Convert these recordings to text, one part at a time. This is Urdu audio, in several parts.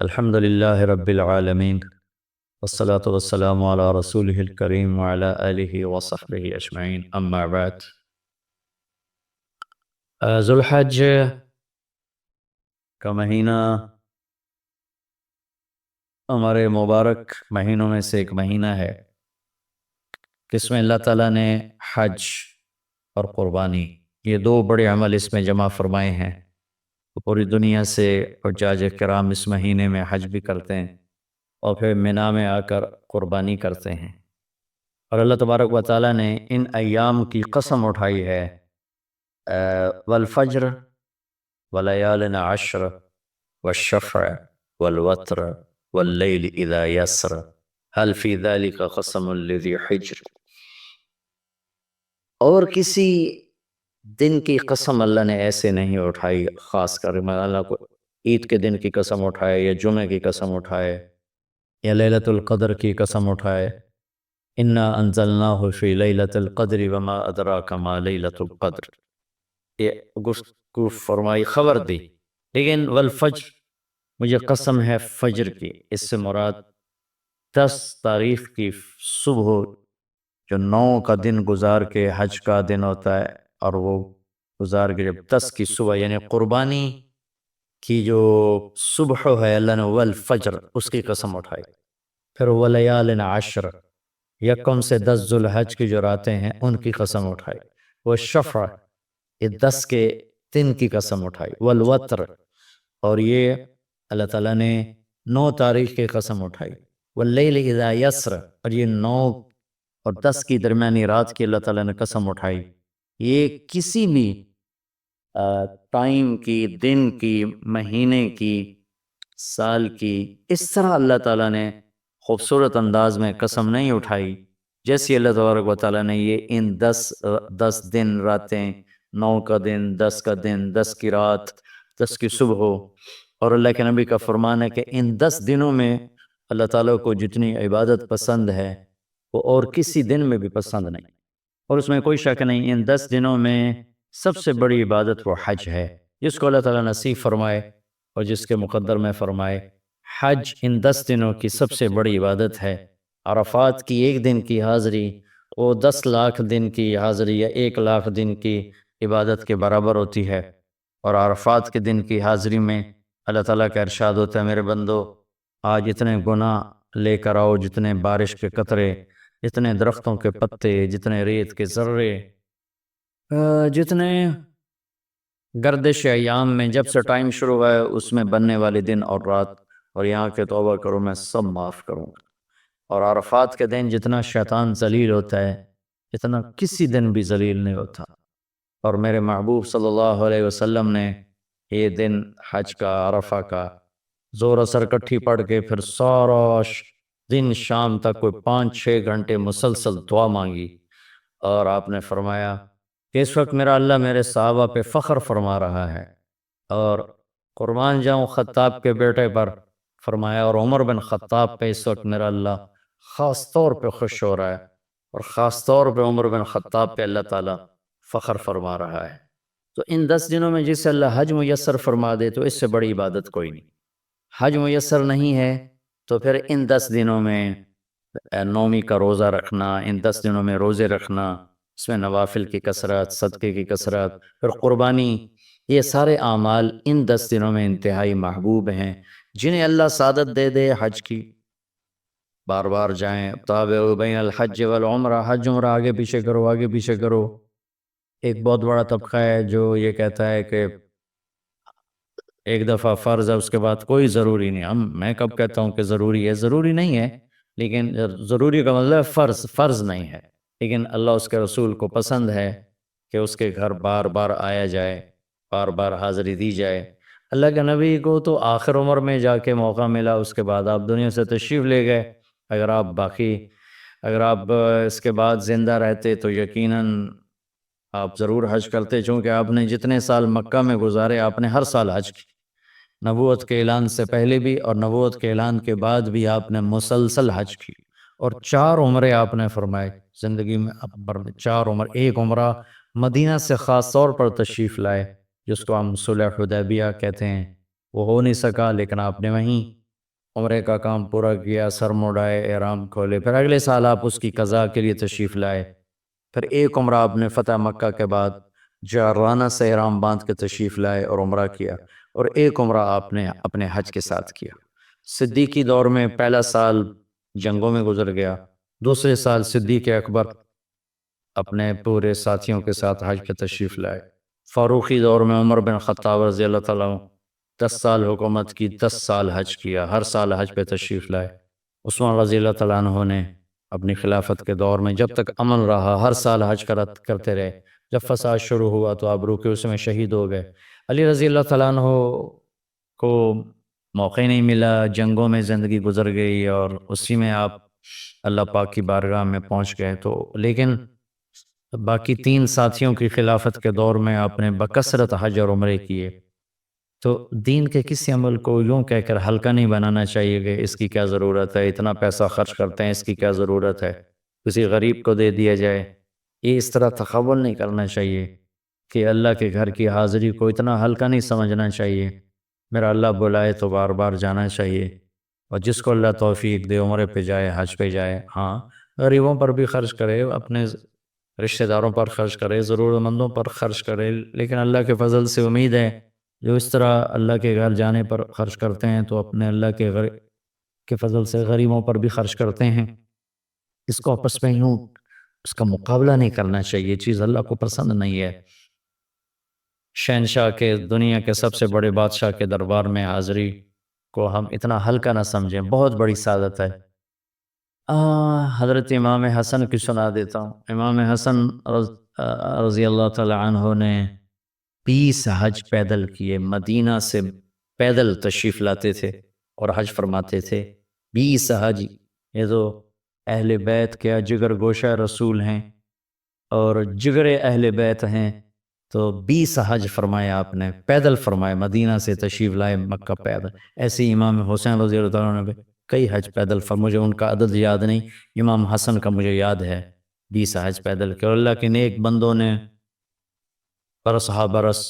الحمد لله رب العالمين والصلاة والسلام على رسوله الكريم وعلى آله وصحبه أجمعين أما بعد ذوالحج کا مہینہ ہمارے مبارک مہینوں میں سے ایک مہینہ ہے جس میں اللہ تعالیٰ نے حج اور قربانی یہ دو بڑے عمل اس میں جمع فرمائے ہیں۔ پوری دنیا سے حجاج کرام اس مہینے میں حج بھی کرتے ہیں اور پھر مینا میں آ کر قربانی کرتے ہیں، اور اللہ تبارک و تعالیٰ نے ان ایام کی قسم اٹھائی ہے والفجر ولیال عشر والشفع والوتر واللیل اذا یسر هل فی ذلک قسم لذی حجر۔ اور کسی دن کی قسم اللہ نے ایسے نہیں اٹھائی، خاص کر اللہ کو عید کے دن کی قسم اٹھائے یا جمعہ کی قسم اٹھائے یا لیلۃ القدر کی قسم اٹھائے، انا انزلناہ فی لیلۃ القدر وما ادراک ما لیلۃ القدر، یہ گفتگو فرمائی، خبر دی۔ لیکن والفجر، مجھے قسم ہے فجر کی، اس سے مراد 10 تاریخ کی صبح جو 9 کا دن گزار کے حج کا دن ہوتا ہے، اور وہ گزار کے جب 10 کی صبح یعنی قربانی کی جو صبح ہے، اللہ نے والفجر اس کی قسم اٹھائی۔ پھر ولیال عشر، یکم سے 10 ذوالحج کی جو راتیں ہیں ان کی قسم اٹھائی۔ والشفع، یہ 10 کے دن کی قسم اٹھائی۔ والوتر، اور یہ اللہ تعالیٰ نے 9 تاریخ کی قسم اٹھائی۔ واللیل اذا یسر، اور یہ 9 اور 10 کی درمیانی رات کی اللہ تعالیٰ نے قسم اٹھائی۔ یہ کسی بھی ٹائم کی، دن کی، مہینے کی، سال کی، اس طرح اللہ تعالیٰ نے خوبصورت انداز میں قسم نہیں اٹھائی جیسی اللہ تبارک و تعالیٰ نے یہ ان 10 دن راتیں، 9 کا دن، 10 کا دن، 10 کی رات، 10 کی صبح ہو۔ اور اللہ کے نبی کا فرمان ہے کہ ان 10 دنوں میں اللہ تعالیٰ کو جتنی عبادت پسند ہے وہ اور کسی دن میں بھی پسند نہیں، اور اس میں کوئی شک نہیں، ان 10 دنوں میں سب سے بڑی عبادت وہ حج ہے، جس کو اللہ تعالیٰ نصیب فرمائے اور جس کے مقدر میں فرمائے۔ حج ان 10 دنوں کی سب سے بڑی عبادت ہے۔ عرفات کی 1 دن کی حاضری وہ 10 لاکھ دن کی حاضری یا 1 لاکھ دن کی عبادت کے برابر ہوتی ہے، اور عرفات کے دن کی حاضری میں اللہ تعالیٰ کا ارشاد ہوتا ہے، میرے بندو آج اتنے گناہ لے کر آؤ، جتنے بارش کے قطرے، جتنے درختوں کے پتے، جتنے ریت کے ذرے، جتنے گردش ایام میں جب سے ٹائم شروع ہوا ہے اس میں بننے والے دن اور رات، اور یہاں کے توبہ کرو میں سب معاف کروں گا۔ اور عرفات کے دن جتنا شیطان ذلیل ہوتا ہے اتنا کسی دن بھی ذلیل نہیں ہوتا، اور میرے محبوب صلی اللہ علیہ وسلم نے یہ دن حج کا، عرفہ کا، زور اثر کٹھی پڑھ کے پھر سارا دن شام تک کوئی 5-6 گھنٹے مسلسل دعا مانگی، اور آپ نے فرمایا کہ اس وقت میرا اللہ میرے صحابہ پہ فخر فرما رہا ہے، اور قربان جاؤں خطاب کے بیٹے پر، فرمایا، اور عمر بن خطاب پہ اس وقت میرا اللہ خاص طور پہ خوش ہو رہا ہے، اور خاص طور پہ عمر بن خطاب پہ اللہ تعالیٰ فخر فرما رہا ہے۔ تو ان 10 دنوں میں جسے اللہ حج میسر فرما دے تو اس سے بڑی عبادت کوئی نہیں۔ حج میسر نہیں ہے تو پھر ان 10 دنوں میں نومی کا روزہ رکھنا، ان 10 دنوں میں روزے رکھنا، اس میں نوافل کی کثرت، صدقے کی کثرت، پھر قربانی، یہ سارے اعمال ان 10 دنوں میں انتہائی محبوب ہیں، جنہیں اللہ سعادت دے دے حج کی، بار بار جائیں۔ تابعوا بین الحج والعمرہ، حج عمرہ آگے پیچھے کرو، آگے پیچھے کرو۔ ایک بہت بڑا طبقہ ہے جو یہ کہتا ہے کہ ایک دفعہ فرض ہے اس کے بعد کوئی ضروری نہیں۔ میں کب کہتا ہوں کہ ضروری ہے؟ ضروری نہیں ہے، لیکن ضروری کا مطلب فرض نہیں ہے، لیکن اللہ اس کے رسول کو پسند ہے کہ اس کے گھر بار بار آیا جائے، بار بار حاضری دی جائے۔ اللہ کے نبی کو تو آخر عمر میں جا کے موقع ملا، اس کے بعد آپ دنیا سے تشریف لے گئے۔ اگر آپ اس کے بعد زندہ رہتے تو یقیناً آپ ضرور حج کرتے، چونکہ آپ نے جتنے سال مکہ میں گزارے آپ نے ہر سال حج کی، نبوت کے اعلان سے پہلے بھی اور نبوت کے اعلان کے بعد بھی آپ نے مسلسل حج کی، اور 4 عمرے آپ نے فرمائے زندگی میں، 4 عمر، ایک عمرہ مدینہ سے خاص طور پر تشریف لائے جس کو ہم صلح حدیبیہ کہتے ہیں، وہ ہو نہیں سکا لیکن آپ نے وہیں عمرے کا کام پورا کیا، سر مڑائے، احرام کھولے، پھر اگلے سال آپ اس کی قضاء کے لیے تشریف لائے، پھر ایک عمرہ آپ نے فتح مکہ کے بعد جارانہ سے احرام باندھ کے تشریف لائے اور عمرہ کیا، اور ایک عمرہ آپ نے اپنے حج کے ساتھ کیا۔ صدیقی دور میں پہلا سال جنگوں میں گزر گیا، دوسرے سال صدیق اکبر اپنے پورے ساتھیوں کے ساتھ حج پہ تشریف لائے۔ فاروقی دور میں عمر بن خطاب رضی اللہ تعالیٰ عنہ 10 سال حکومت کی، 10 سال حج کیا، ہر سال حج پہ تشریف لائے۔ عثمان رضی اللہ تعالیٰ عنہ نے اپنی خلافت کے دور میں جب تک امن رہا ہر سال حج کرتے رہے، جب فساد شروع ہوا تو آپ رکے، اس میں شہید ہو گئے۔ علی رضی اللہ تعالیٰ عنہ کو موقع نہیں ملا، جنگوں میں زندگی گزر گئی، اور اسی میں آپ اللہ پاک کی بارگاہ میں پہنچ گئے۔ تو لیکن باقی 3 ساتھیوں کی خلافت کے دور میں آپ نے بکثرت حج اور عمرے کیے۔ تو دین کے کسی عمل کو یوں کہہ کر ہلکا نہیں بنانا چاہیے کہ اس کی کیا ضرورت ہے، اتنا پیسہ خرچ کرتے ہیں، اس کی کیا ضرورت ہے، کسی غریب کو دے دیا جائے۔ یہ اس طرح تخول نہیں کرنا چاہیے کہ اللہ کے گھر کی حاضری کو اتنا ہلکا نہیں سمجھنا چاہیے۔ میرا اللہ بلائے تو بار بار جانا چاہیے، اور جس کو اللہ توفیق دے عمرے پہ جائے، حج پہ جائے۔ ہاں، غریبوں پر بھی خرچ کرے، اپنے رشتہ داروں پر خرچ کرے، ضرورت مندوں پر خرچ کرے، لیکن اللہ کے فضل سے امید ہے جو اس طرح اللہ کے گھر جانے پر خرچ کرتے ہیں تو اپنے اللہ کے فضل سے غریبوں پر بھی خرچ کرتے ہیں۔ اس کو آپس میں یوں اس کا مقابلہ نہیں کرنا چاہیے، یہ چیز اللہ کو پسند نہیں ہے۔ شہنشاہ کے، دنیا کے سب سے بڑے بادشاہ کے دربار میں حاضری کو ہم اتنا ہلکا نہ سمجھیں، بہت بڑی سعادت ہے۔ حضرت امام حسن کی سنا دیتا ہوں۔ امام حسن رضی اللہ تعالی عنہ نے 20 حج پیدل کیے، مدینہ سے پیدل تشریف لاتے تھے اور حج فرماتے تھے۔ 20 حج، یہ تو اہل بیت کے جگر گوشہ رسول ہیں اور جگر اہل بیت ہیں، تو 20 حج فرمائے آپ نے، پیدل فرمائے، مدینہ سے تشریف لائے مکہ پیدل۔ ایسے ہی امام حسین رضی اللہ عنہ نے کئی حج پیدل مجھے ان کا عدد یاد نہیں، امام حسن کا مجھے یاد ہے 20 حج پیدل کے، اور اللہ کے نیک بندوں نے برس ہا برس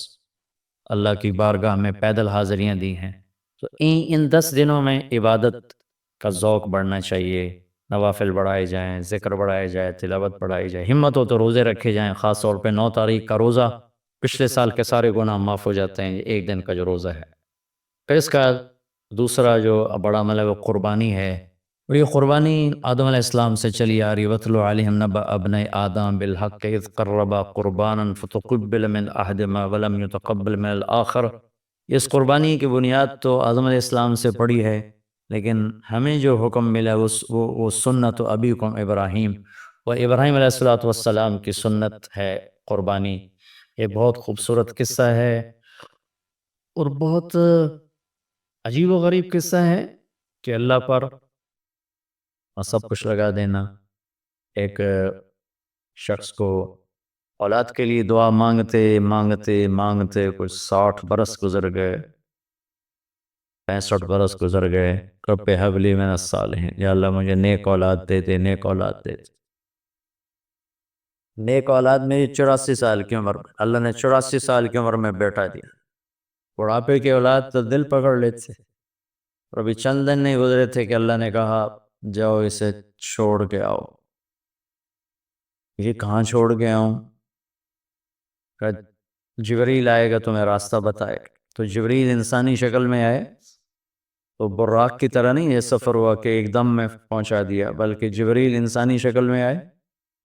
اللہ کی بارگاہ میں پیدل حاضریاں دی ہیں۔ تو ان 10 دنوں میں عبادت کا ذوق بڑھنا چاہیے، نوافل بڑھائے جائیں، ذکر بڑھائے جائے، تلاوت بڑھائی جائے، ہمت ہو تو روزے رکھے جائیں، خاص طور پہ 9 تاریخ کا روزہ پچھلے سال کے سارے گناہ معاف ہو جاتے ہیں، ایک دن کا جو روزہ ہے۔ پھر اس کا دوسرا جو بڑا عمل ہے وہ قربانی ہے، اور یہ قربانی آدم علیہ السلام سے چلی آ رہی۔ وَاتْلُ عَلَيْهِمْ نَبَأَ ابْنَيْ آدَمَ بِالْحَقِّ إِذْ قَرَّبَا قُرْبَانًا فَتُقُبِّلَ مِنْ أَحَدِهِمَا وَلَمْ يُتَقَبَّلْ مِنَ الْآخَرِ۔ اس قربانی کی بنیاد تو آدم علیہ السلام سے پڑی ہے، لیکن ہمیں جو حکم ملا وہ سنت ابیکم ابراہیم، وہ ابراہیم علیہ السلام کی سنت ہے قربانی۔ یہ بہت خوبصورت قصہ ہے اور بہت عجیب و غریب قصہ ہے کہ اللہ پر سب کچھ لگا دینا۔ ایک شخص کو اولاد کے لیے دعا مانگتے مانگتے مانگتے کچھ 60 برس گزر گئے، 65 برس گزر گئے، رب ہب لی من الصالحین، یا اللہ مجھے نیک اولاد دے دے، نیک اولاد دے دے۔ نیک اولاد میں 84 سال کی عمر میں اللہ نے 84 سال کی عمر میں بیٹا دیا۔ بڑھاپے کی اولاد تو دل پکڑ لیتے، اور ابھی چند دن نہیں گزرے تھے کہ اللہ نے کہا جاؤ اسے چھوڑ کے آؤ۔ یہ کہاں چھوڑ کے آؤں؟ جبریل آئے گا تمہیں راستہ بتائے گا۔ تو جبریل انسانی شکل میں آئے، تو براق کی طرح نہیں یہ سفر ہوا کہ ایک دم میں پہنچا دیا، بلکہ جبریل انسانی شکل میں آئے،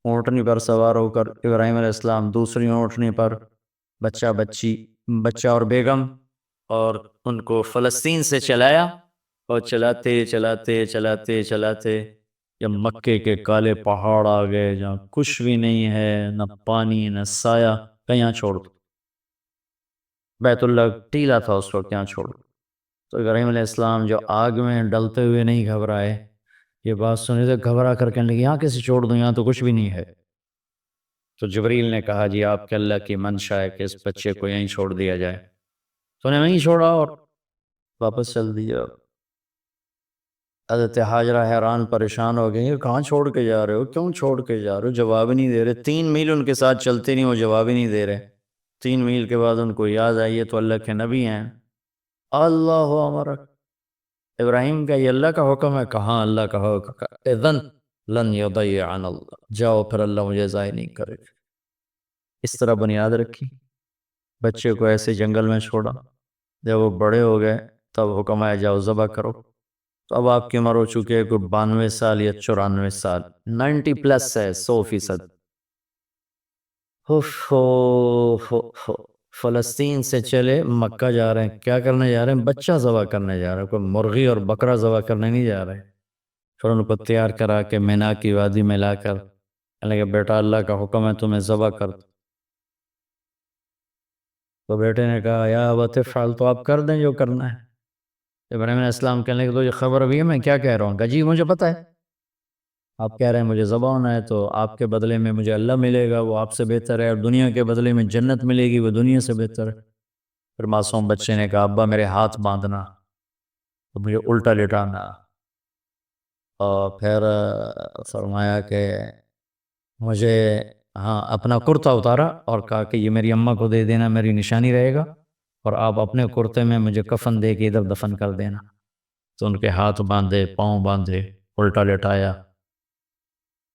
اونٹنی پر سوار ہو کر، ابراہیم علیہ السلام دوسری اونٹنی پر، بچہ اور بیگم، اور ان کو فلسطین سے چلایا، اور چلاتے چلاتے چلاتے چلاتے جب مکے کے کالے پہاڑ آ گئے جہاں کچھ بھی نہیں ہے، نہ پانی نہ سایہ، کہیں چھوڑ دو۔ بیت اللہ ٹیلا تھا اس وقت، یہاں چھوڑ دو۔ تو ابراہیم علیہ السلام جو آگ میں ڈلتے ہوئے نہیں گھبرائے، یہ بات سنی تو گھبرا کر کہنے لگے یہاں کیسے چھوڑ دوں، یہاں تو کچھ بھی نہیں ہے۔ تو جبریل نے کہا جی آپ کے اللہ کی منشا ہے کہ اس بچے کو یہیں چھوڑ دیا جائے۔ تو انہیں وہیں چھوڑا اور واپس چل دیا۔ حضرت حاجرہ حیران پریشان ہو گئی، کہاں چھوڑ کے جا رہے ہو، کیوں چھوڑ کے جا رہے ہو؟ جواب نہیں دے رہے، 3 میل ان کے ساتھ چلتے نہیں، وہ جواب ہی نہیں دے رہے۔ 3 میل کے بعد ان کو یاد آئی ہے تو اللہ کے نبی ہیں، اللہ امرک، ابراہیم کا یہ اللہ کا حکم ہے، کہاں اللہ کا حکم ہے، اذن لن یضیعن اللہ، جاؤ پھر اللہ مجھے ضائع نہیں کرے گا۔ اس طرح بنیاد رکھی، بچے کو ایسے جنگل میں چھوڑا، جب وہ بڑے ہو گئے تب حکم آیا جاؤ ذبح کرو۔ تو اب آپ کی عمر ہو چکی ہے کوئی 92 سال یا 94 سال، 90+ ہے، 100%۔ اف ہو ہو ہو، فلسطین سے چلے مکہ جا رہے ہیں، کیا کرنے جا رہے ہیں؟ بچہ ذبح کرنے جا رہے ہیں، کوئی مرغی اور بکرا ذبح کرنے نہیں جا رہے۔ پھر ان کو تیار کرا کے مینا کی وادی میں لا کر کہ بیٹا اللہ کا حکم ہے تمہیں ذبح کر دو۔ تو بیٹے نے کہا یا ابت افعل، تو آپ کر دیں جو کرنا ہے۔ ابراہیم علیہ السلام کہنے لگے تو یہ خبر ابھی ہے میں کیا کہہ رہا ہوں؟ کہا جی مجھے پتہ ہے، آپ کہہ رہے ہیں مجھے ذبح ہونا ہے، تو آپ کے بدلے میں مجھے اللہ ملے گا، وہ آپ سے بہتر ہے، اور دنیا کے بدلے میں جنت ملے گی، وہ دنیا سے بہتر ہے۔ پھر معصوم بچے نے کہا ابا میرے ہاتھ باندھنا، تو مجھے الٹا لٹانا، اور پھر فرمایا کہ مجھے اپنا کرتا اتارا اور کہا کہ یہ میری اماں کو دے دینا، میری نشانی رہے گا، اور آپ اپنے کرتے میں مجھے کفن دے کے ادھر دفن کر دینا۔ تو ان کے ہاتھ باندھے، پاؤں باندھے، الٹا لٹایا،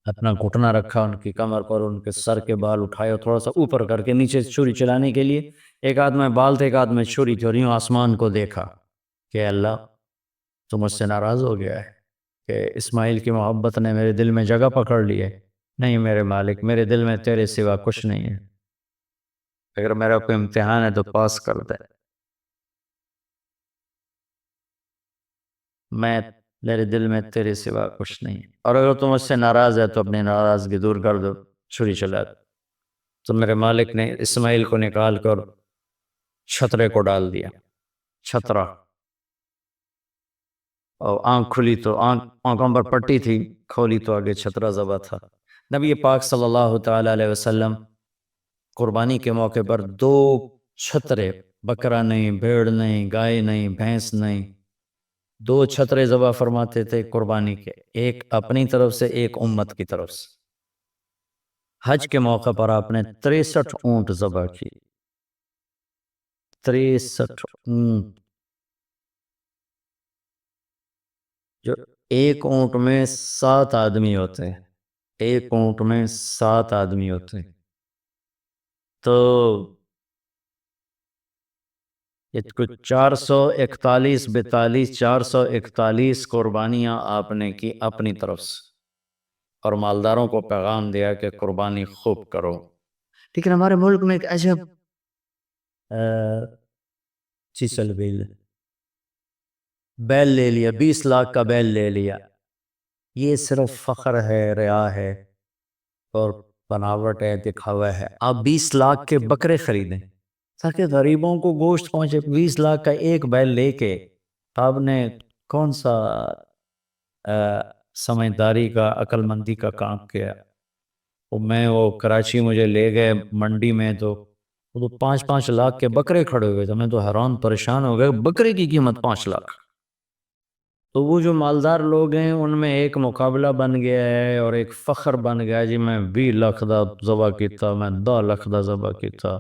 اپنا گھٹنا رکھا ان کی کمر پر، ان کے سر کے بال اٹھائے اور تھوڑا سا اوپر کر کے نیچے چھری چلانے کے لیے، ایک ہاتھ میں بال تھے ایک ہاتھ میں چھری تھی، اور یوں آسمان کو دیکھا کہ اللہ تو مجھ سے ناراض ہو گیا ہے کہ اسماعیل کی محبت نے میرے دل میں جگہ پکڑ لی ہے۔ نہیں میرے مالک، میرے دل میں تیرے سوا کچھ نہیں ہے، اگر میرا کوئی امتحان ہے تو پاس کر دے، میں میرے دل میں تیرے سوا کچھ نہیں ہے، اور اگر تم مجھ سے ناراض ہے تو اپنی ناراضگی دور کر دو، چھری چلا دو۔ تو میرے مالک نے اسماعیل کو نکال کر چھترے کو ڈال دیا، چھترا، اور آنکھ کھلی تو آنکھوں پر پٹی تھی، کھولی تو آگے چھترا ذبح تھا۔ نبی پاک صلی اللہ تعالی علیہ وسلم قربانی کے موقع پر 2 چھترے، بکرا نہیں، بھیڑ نہیں، گائے نہیں، بھینس نہیں، 2 چھترے ذبح فرماتے تھے قربانی کے، ایک اپنی طرف سے ایک امت کی طرف سے۔ حج کے موقع پر آپ نے 63 اونٹ ذبح کی، 63 اونٹ، جو ایک اونٹ میں 7 آدمی ہوتے ہیں، ایک اونٹ میں 7 آدمی ہوتے ہیں، تو یہ کچھ 441 42 441 قربانیاں آپ نے کی اپنی طرف سے، اور مالداروں کو پیغام دیا کہ قربانی خوب کرو۔ لیکن ہمارے ملک میں ایک عجب چیز چل گئی، بیل لے لیا، 20 لاکھ کا بیل لے لیا، یہ صرف فخر ہے، ریا ہے، اور بناوٹ ہے، دکھاوا ہے۔ آپ 20 لاکھ کے بکرے خریدیں تاکہ غریبوں کو گوشت پہنچے، 20 لاکھ کا ایک بیل لے کے آپ نے کون سا سمجھداری کا، عقل مندی کا کام کیا؟ وہ کراچی مجھے لے گئے منڈی میں، تو وہ 5-5 لاکھ کے بکرے کھڑے ہوئے تھے، میں تو حیران پریشان ہو گئے، بکرے کی قیمت 5 لاکھ۔ تو وہ جو مالدار لوگ ہیں ان میں ایک مقابلہ بن گیا ہے اور ایک فخر بن گیا ہے، جی میں 20 لاکھ دا ذبح کیتا، میں 10 لاکھ دا ذبح کیتا،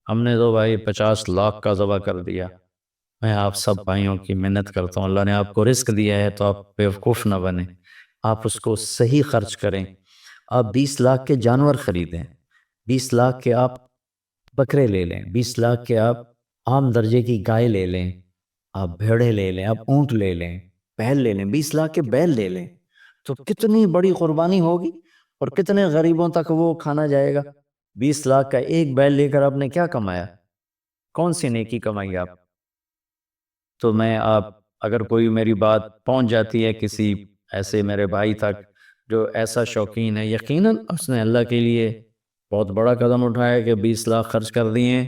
ہم نے تو بھائی 50 لاکھ کا ذبح کر دیا۔ میں آپ سب بھائیوں کی منت کرتا ہوں، اللہ نے آپ کو رزق دیا ہے تو آپ بیوقوف نہ بنیں، آپ اس کو صحیح خرچ کریں۔ آپ 20 لاکھ کے جانور خریدیں، 20 لاکھ کے آپ بکرے لے لیں، 20 لاکھ کے آپ عام درجے کی گائے لے لیں، آپ بھیڑے لے لیں، آپ اونٹ لے لیں، بیل لے لیں، 20 لاکھ کے بیل لے لیں، تو کتنی بڑی قربانی ہوگی اور کتنے غریبوں تک وہ کھانا جائے گا۔ 20 لاکھ کا ایک بیل لے کر آپ نے کیا کمایا؟ کون سی نیکی کمائی آپ؟ تو میں اگر کوئی میری بات پہنچ جاتی ہے کسی ایسے میرے بھائی تک جو ایسا شوقین ہے، یقیناً اس نے اللہ کے لیے بہت بڑا قدم اٹھایا کہ 20 لاکھ خرچ کر دیے،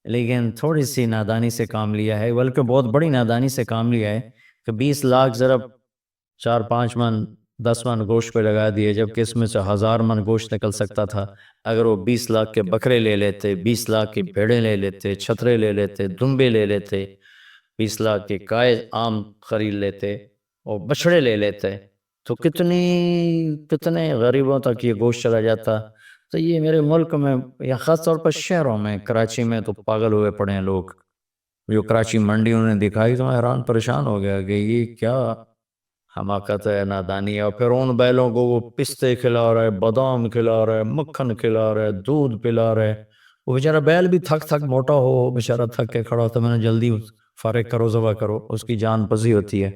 لیکن تھوڑی سی نادانی سے کام لیا ہے، بلکہ بہت بڑی نادانی سے کام لیا ہے کہ 20 لاکھ ضرب 4-5 من 10 من گوشت پہ لگا دیے، جبکہ اس میں سے 1000 من گوشت نکل سکتا تھا اگر وہ 20 لاکھ کے بکرے لے لیتے، 20 لاکھ کی بھیڑیں لے لیتے، چھترے لے لیتے، دمبے لے لیتے، 20 لاکھ کے گائے عام خرید لیتے اور بچڑے لے لیتے، تو کتنے غریبوں تک یہ گوشت چلا جاتا۔ تو یہ میرے ملک میں یا خاص طور پر شہروں میں، کراچی میں تو پاگل ہوئے پڑے ہیں لوگ، جو کراچی منڈی انہوں نے دکھائی تو میں حیران پریشان ہو گیا کہ یہ کیا حماقت ہے، نادانی ہے۔ اور پھر ان بیلوں کو وہ پستے کھلا رہا ہے، بادام کھلا رہا ہے، مکھن کھلا رہا ہے، دودھ پلا رہا ہے۔ وہ بیچارہ بیل بھی تھک تھک موٹا ہو، بیچارہ تھک کے کھڑا ہوتا ہے، میں نے جلدی فارغ کرو، ذبح کرو، اس کی جان پزی ہوتی ہے۔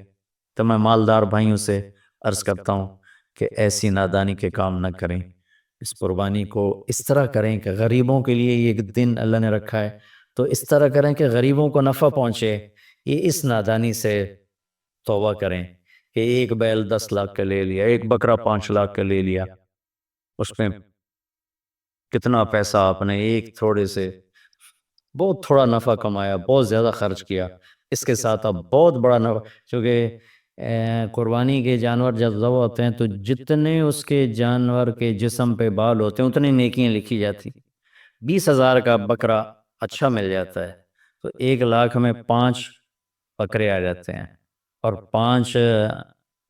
تو میں مالدار بھائیوں سے عرض کرتا ہوں کہ ایسی نادانی کے کام نہ کریں، اس قربانی کو اس طرح کریں کہ غریبوں کے لیے یہ ایک دن اللہ نے رکھا ہے، تو اس طرح کریں کہ غریبوں کو نفع پہنچے۔ یہ اس نادانی سے توبہ کریں کہ ایک بیل 10 لاکھ کا لے لیا، ایک بکرا 5 لاکھ کا لے لیا، اس میں کتنا پیسہ آپ نے ایک تھوڑے سے بہت تھوڑا نفع کمایا، بہت زیادہ خرچ کیا۔ اس کے ساتھ اب بہت بڑا نفع، چونکہ قربانی کے جانور جب ذبح ہوتے ہیں تو جتنے اس کے جانور کے جسم پہ بال ہوتے ہیں اتنی نیکیاں لکھی جاتی۔ 20,000 کا بکرا اچھا مل جاتا ہے تو 1 لاکھ میں 5 بکرے آ جاتے ہیں، اور 5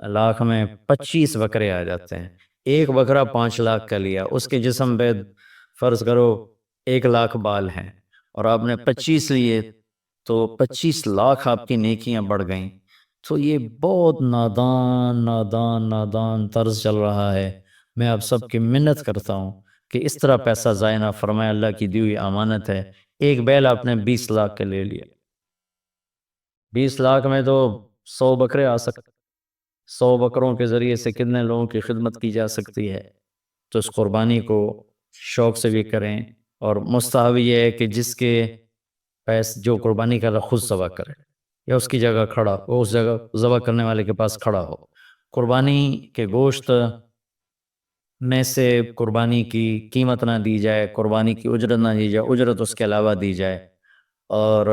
لاکھ میں 25 بکرے آ جاتے ہیں۔ ایک بکرا 5 لاکھ کا لیا، اس کے جسم پہ فرض کرو 1 لاکھ بال ہیں، اور آپ نے 25 لیے تو 25 لاکھ آپ کی نیکیاں بڑھ گئیں۔ تو یہ بہت نادان نادان نادان طرز چل رہا ہے۔ میں آپ سب کی منت کرتا ہوں کہ اس طرح پیسہ ضائع نہ فرمائے، اللہ کی دی ہوئی امانت ہے۔ ایک بیل آپ نے 20 لاکھ کا لے لیا، 20 لاکھ میں تو 100 بکرے آ سکتے، 100 بکروں کے ذریعے سے کتنے لوگوں کی خدمت کی جا سکتی ہے۔ تو اس قربانی کو شوق سے بھی کریں، اور مستحب یہ ہے کہ جس کے جو قربانی کر رہا خود ذبح کرے، یا اس کی جگہ کھڑا ہو، اس جگہ ذبح کرنے والے کے پاس کھڑا ہو۔ قربانی کے گوشت میں سے قربانی کی قیمت نہ دی جائے، قربانی کی اجرت نہ دی جائے، اجرت اس کے علاوہ دی جائے، اور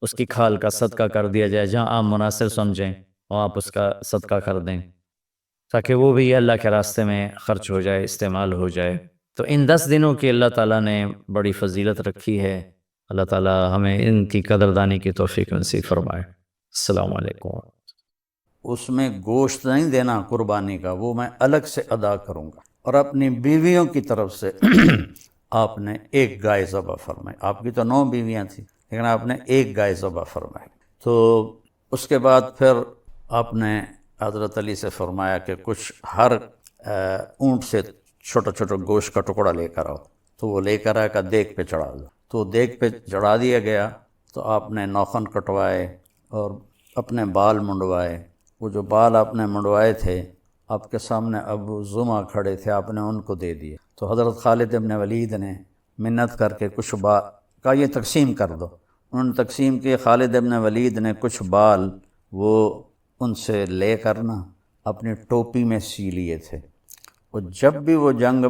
اس کی کھال کا صدقہ کر دیا جائے۔ جہاں آپ مناسب سمجھیں وہاں آپ اس کا صدقہ کر دیں، تاکہ وہ بھی اللہ کے راستے میں خرچ ہو جائے، استعمال ہو جائے۔ تو ان 10 دنوں کی اللہ تعالیٰ نے بڑی فضیلت رکھی ہے۔ اللہ تعالیٰ ہمیں ان کی قدردانی کی توفیق نصیب فرمائے۔ السلام علیکم۔ اس میں گوشت نہیں دینا قربانی کا، وہ میں الگ سے ادا کروں گا، اور اپنی بیویوں کی طرف سے آپ نے 1 گائے ذبح فرمائی۔ آپ کی تو 9 بیویاں تھیں، لیکن آپ نے 1 گائے ذبح فرمائی۔ تو اس کے بعد پھر آپ نے حضرت علی سے فرمایا کہ کچھ ہر اونٹ سے چھوٹا چھوٹا گوشت کا ٹکڑا لے کر آؤ، تو وہ لے کر آیا کہ دیگ پہ چڑھا دو، تو دیگ پہ چڑھا دیا گیا۔ تو آپ نے نوخن کٹوائے اور اپنے بال منڈوائے۔ وہ جو بال آپ نے منڈوائے تھے، آپ کے سامنے ابو زمع کھڑے تھے، آپ نے ان کو دے دیے۔ تو حضرت خالد ابن ولید نے منت کر کے کچھ بال کہا یہ تقسیم کر دو، انہوں نے تقسیم کیے۔ خالد ابن ولید نے کچھ بال وہ ان سے لے کر نا اپنی ٹوپی میں سی لیے تھے۔ وہ جب بھی وہ جنگ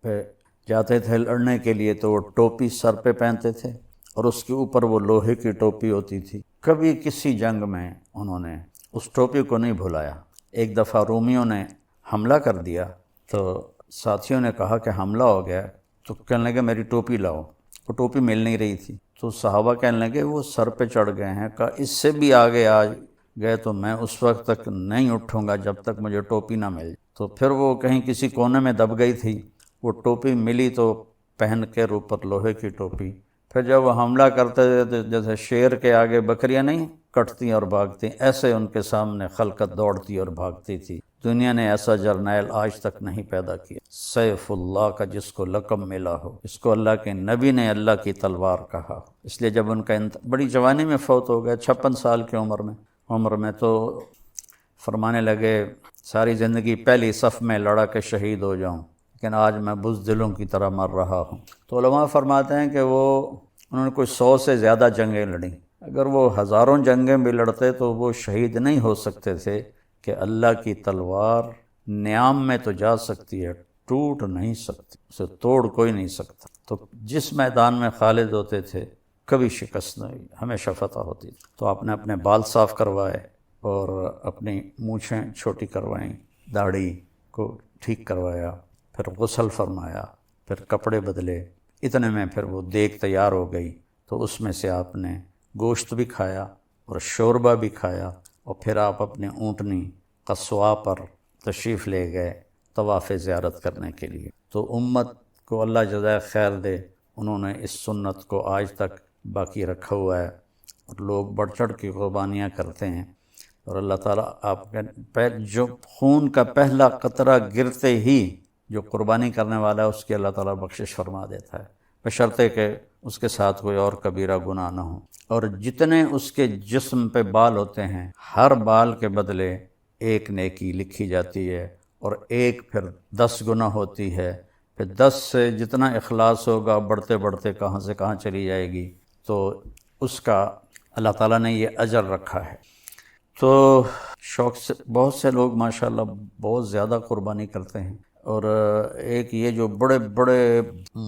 پہ جاتے تھے لڑنے کے لیے تو وہ ٹوپی سر پہ پہنتے تھے، اور اس کے اوپر وہ لوہے کی ٹوپی ہوتی تھی۔ کبھی کسی جنگ میں انہوں نے اس ٹوپی کو نہیں بھلایا۔ ایک دفعہ رومیوں نے حملہ کر دیا تو ساتھیوں نے کہا کہ حملہ ہو گیا، تو کہنے لگے میری ٹوپی لاؤ۔ وہ ٹوپی مل نہیں رہی تھی، تو صحابہ کہنے لگے وہ سر پہ چڑھ گئے ہیں۔ کہا اس سے بھی آگے آ گئے تو میں اس وقت تک نہیں اٹھوں گا جب تک مجھے ٹوپی نہ مل۔ تو پھر وہ کہیں کسی کونے میں دب گئی تھی، وہ ٹوپی ملی تو پہن کے اوپر لوہے کی ٹوپی۔ پھر جب وہ حملہ کرتے تھے تو جیسے شیر کے آگے بکریاں نہیں کٹتی اور بھاگتی، ایسے ان کے سامنے خلقت دوڑتی اور بھاگتی تھی۔ دنیا نے ایسا جرنیل آج تک نہیں پیدا کیا، سیف اللہ کا جس کو لقب ملا ہو، اس کو اللہ کے نبی نے اللہ کی تلوار کہا۔ اس لیے جب ان کا بڑی جوانی میں فوت ہو گئے، 56 سال کی عمر میں تو فرمانے لگے ساری زندگی پہلی صف میں لڑا کے شہید ہو جاؤں، لیکن آج میں بزدلوں کی طرح مر رہا ہوں۔ تو علماء فرماتے ہیں کہ انہوں نے کوئی 100 سے زیادہ جنگیں لڑیں، اگر وہ ہزاروں جنگیں بھی لڑتے تو وہ شہید نہیں ہو سکتے تھے، کہ اللہ کی تلوار نیام میں تو جا سکتی ہے، ٹوٹ نہیں سکتی، اسے توڑ کوئی نہیں سکتا۔ تو جس میدان میں خالد ہوتے تھے کبھی شکست نہیں، ہمیشہ فتح ہوتی تھی۔ تو آپ نے اپنے بال صاف کروائے اور اپنی مونچھیں چھوٹی کروائیں، داڑھی کو ٹھیک کروایا، پھر غسل فرمایا، پھر کپڑے بدلے۔ اتنے میں پھر وہ دیگ تیار ہو گئی، تو اس میں سے آپ نے گوشت بھی کھایا اور شوربہ بھی کھایا، اور پھر آپ اپنے اونٹنی قصواء پر تشریف لے گئے طواف زیارت کرنے کے لیے۔ تو امت کو اللہ جزائے خیر دے، انہوں نے اس سنت کو آج تک باقی رکھا ہوا ہے، اور لوگ بڑھ چڑھ کی قربانیاں کرتے ہیں، اور اللہ تعالیٰ آپ کے جو خون کا پہلا قطرہ گرتے ہی جو قربانی کرنے والا ہے اس کی اللہ تعالیٰ بخشش فرما دیتا ہے، بشرطے کہ اس کے ساتھ کوئی اور کبیرہ گناہ نہ ہو۔ اور جتنے اس کے جسم پہ بال ہوتے ہیں، ہر بال کے بدلے ایک نیکی لکھی جاتی ہے، اور ایک پھر 10 گنا ہوتی ہے، پھر 10 سے جتنا اخلاص ہوگا بڑھتے بڑھتے کہاں سے کہاں چلی جائے گی، تو اس کا اللہ تعالیٰ نے یہ اجر رکھا ہے۔ تو شوق سے بہت سے لوگ ماشاءاللہ بہت زیادہ قربانی کرتے ہیں، اور ایک یہ جو بڑے بڑے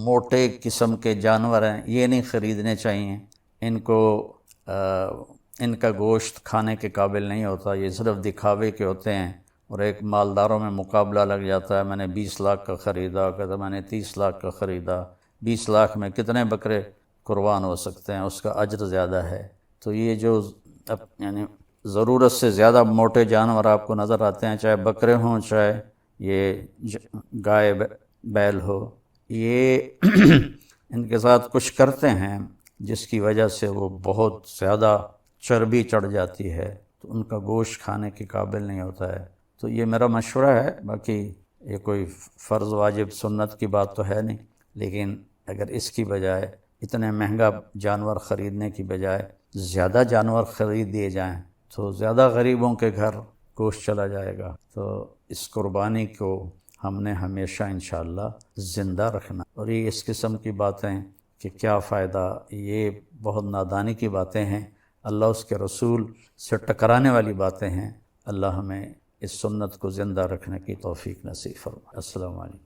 موٹے قسم کے جانور ہیں یہ نہیں خریدنے چاہیے، ان کو ان کا گوشت کھانے کے قابل نہیں ہوتا، یہ صرف دکھاوے کے ہوتے ہیں، اور ایک مالداروں میں مقابلہ لگ جاتا ہے، میں نے 20 لاکھ کا خریدا، کہتا میں نے 30 لاکھ کا خریدا، 20 لاکھ میں کتنے بکرے قربان ہو سکتے ہیں، اس کا اجر زیادہ ہے۔ تو یہ جو یعنی ضرورت سے زیادہ موٹے جانور آپ کو نظر آتے ہیں، چاہے بکرے ہوں چاہے یہ گائے بیل ہو، یہ ان کے ساتھ کچھ کرتے ہیں جس کی وجہ سے وہ بہت زیادہ چربی چڑھ جاتی ہے، تو ان کا گوشت کھانے کے قابل نہیں ہوتا ہے۔ تو یہ میرا مشورہ ہے، باقی یہ کوئی فرض واجب سنت کی بات تو ہے نہیں، لیکن اگر اس کی بجائے اتنے مہنگا جانور خریدنے کی بجائے زیادہ جانور خرید دیے جائیں تو زیادہ غریبوں کے گھر گوشت چلا جائے گا۔ تو اس قربانی کو ہم نے ہمیشہ انشاءاللہ زندہ رکھنا، اور یہ اس قسم کی باتیں کہ کیا فائدہ، یہ بہت نادانی کی باتیں ہیں، اللہ اس کے رسول سے ٹکرانے والی باتیں ہیں۔ اللہ ہمیں اس سنت کو زندہ رکھنے کی توفیق نصیب فرمائے۔ السلام علیکم۔